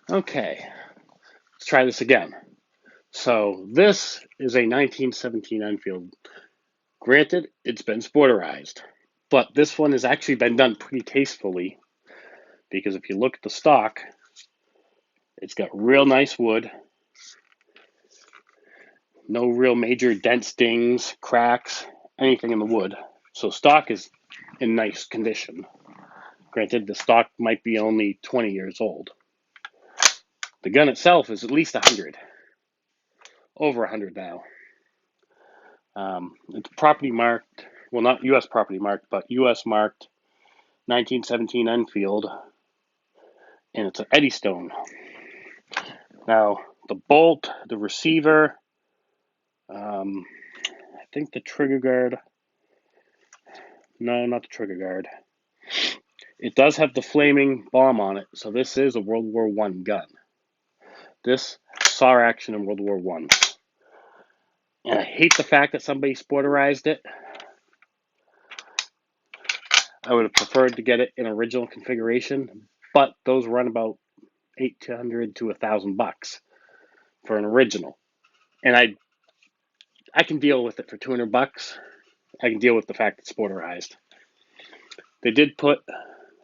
Okay, let's try this again. So this is a 1917 Enfield. Granted, it's been sporterized, but this one has actually been done pretty tastefully because if you look at the stock, it's got real nice wood, no real major dent stings, cracks, anything in the wood. So stock is in nice condition. Granted, the stock might be only 20 years old. The gun itself is at least 100, over 100 now. It's property marked, well, not U.S. property marked, but U.S. marked 1917 Enfield, and it's an Eddystone. Now, the bolt, the receiver, I think the trigger guard, no, not the trigger guard. It does have the flaming bomb on it, so this is a World War One gun. This saw action in World War One. And I hate the fact that somebody sporterized it. I would have preferred to get it in original configuration, but those run about 800 to $1,000 for an original, and I can deal with it for $200. I can deal with the fact it's sporterized. They did put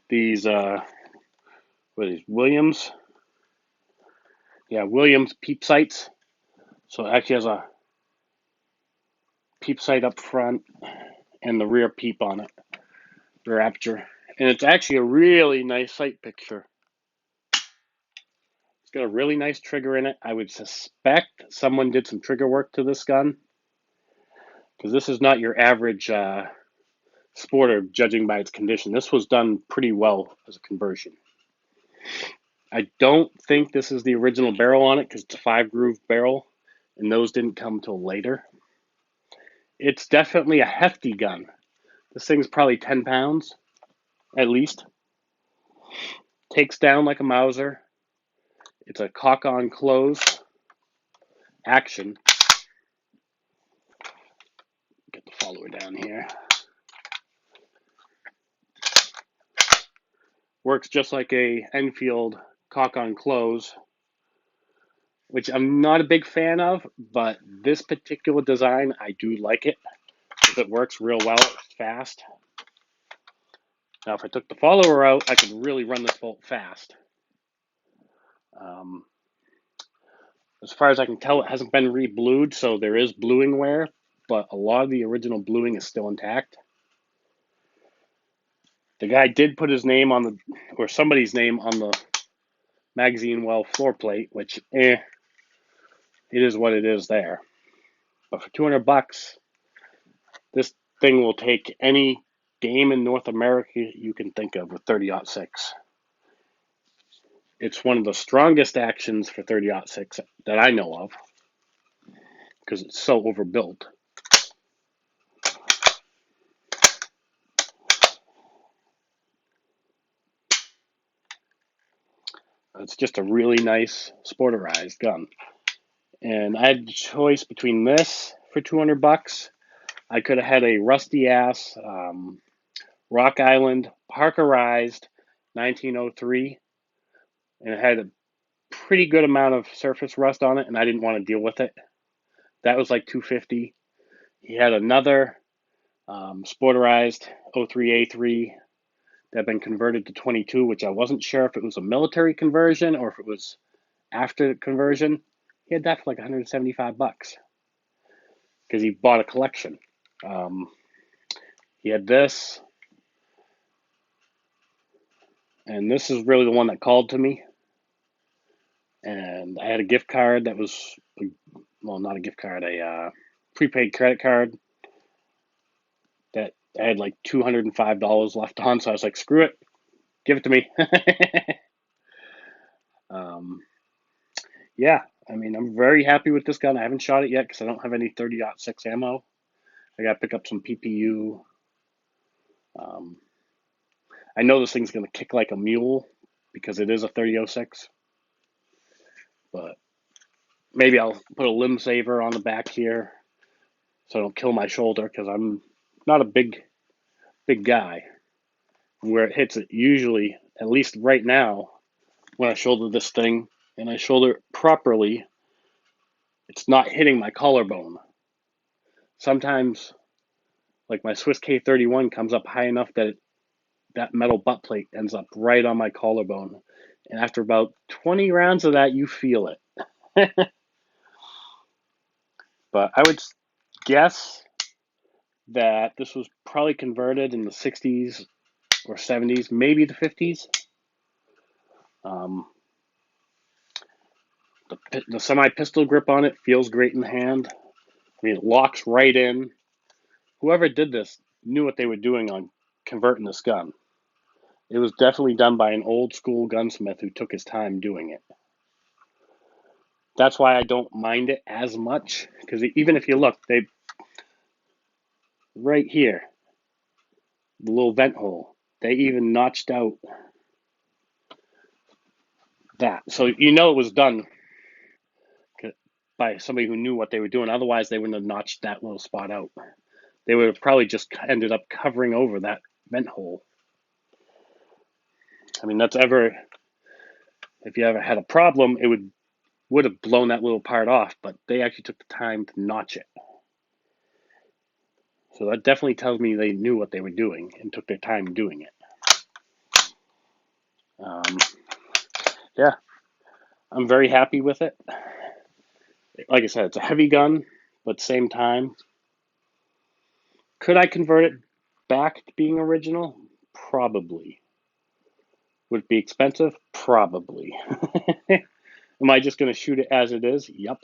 these what are these Williams? Yeah, Williams peep sights. So it actually has a peep sight up front and the rear peep on it, rear aperture, and it's actually a really nice sight picture. It's got a really nice trigger in it. I would suspect someone did some trigger work to this gun because this is not your average sporter, judging by its condition. This was done pretty well as a conversion. I don't think this is the original barrel on it because it's a 5-groove barrel, and those didn't come till later. It's definitely a hefty gun. This thing's probably 10 pounds at least. Takes down like a Mauser. It's a cock on close action. Get the follower down here. Works just like a Enfield cock on close, which I'm not a big fan of, but this particular design, I do like it. If it works real well, it's fast. Now, if I took the follower out, I could really run this bolt fast. Um, as far as I can tell, it hasn't been re-blued, so there is bluing wear, but a lot of the original bluing is still intact. The guy did put his name on the, or somebody's name on the magazine well floor plate, which, it is what it is there. But for $200, this thing will take any game in North America you can think of with 30-06. It's one of the strongest actions for 30-06 that I know of because it's so overbuilt. It's just a really nice sporterized gun. And I had a choice between this for $200. I could have had a rusty ass Rock Island Parkerized 1903, and it had a pretty good amount of surface rust on it, and I didn't want to deal with it. That was like $250. He had another sporterized 03A3 that had been converted to 22, which I wasn't sure if it was a military conversion or if it was after the conversion. He had that for like $175 because he bought a collection. Um, he had this, and this is really the one that called to me. And I had a gift card that was, well, not a gift card, a prepaid credit card that I had like $205 left on. So I was like, screw it, give it to me. um, yeah, I mean, I'm very happy with this gun. I haven't shot it yet because I don't have any 30-06 ammo. I got to pick up some PPU. Um, I know this thing's going to kick like a mule because it is a 30-06, but maybe I'll put a limb saver on the back here so I don't kill my shoulder because I'm not a big guy. Where it hits it usually, at least right now, when I shoulder this thing, and I shoulder it properly, it's not hitting my collarbone. Sometimes, like my Swiss K31 comes up high enough that that metal butt plate ends up right on my collarbone. And after about 20 rounds of that, you feel it. But I would guess that this was probably converted in the 60s or 70s, maybe the 50s. Um, the semi-pistol grip on it feels great in the hand. I mean, it locks right in. Whoever did this knew what they were doing on converting this gun. It was definitely done by an old school gunsmith who took his time doing it. That's why I don't mind it as much, because even if you look, they right here, the little vent hole, they even notched out that. So you know it was done by somebody who knew what they were doing. Otherwise, they wouldn't have notched that little spot out. They would have probably just ended up covering over that vent hole. I mean, if you ever had a problem, it would have blown that little part off, but they actually took the time to notch it. So that definitely tells me they knew what they were doing and took their time doing it. Um, yeah, I'm very happy with it. Like I said, it's a heavy gun, but same time, could I convert it back to being original? Probably. Would it be expensive? Probably. Am I just going to shoot it as it is? Yep.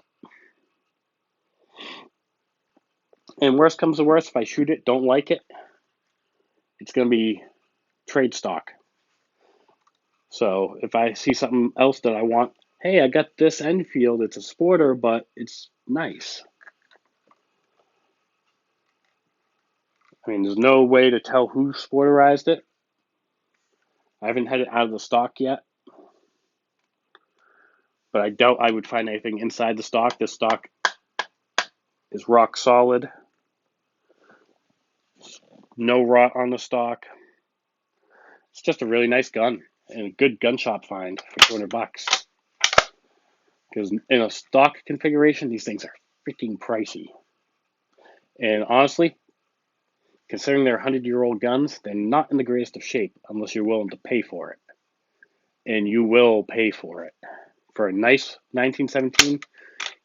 And worst comes to worst, if I shoot it, don't like it, it's going to be trade stock. So if I see something else that I want, hey, I got this Enfield. It's a sporter, but it's nice. I mean, there's no way to tell who sporterized it. I haven't had it out of the stock yet, but I doubt I would find anything inside the stock. This stock is rock solid. No rot on the stock. It's just a really nice gun and a good gun shop find for $200. Because in a stock configuration, these things are freaking pricey. And honestly, considering they're 100-year-old guns, they're not in the greatest of shape unless you're willing to pay for it. And you will pay for it. For a nice 1917, you're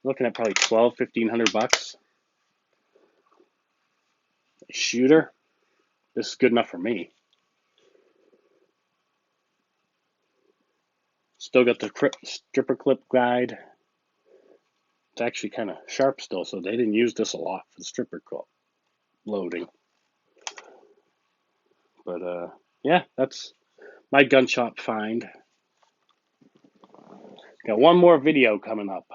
looking at probably $1,200-1,500. A shooter, this is good enough for me. Still got the stripper clip guide. It's actually kind of sharp still, so they didn't use this a lot for the stripper clip loading. But yeah, that's my gun shop find. Got one more video coming up.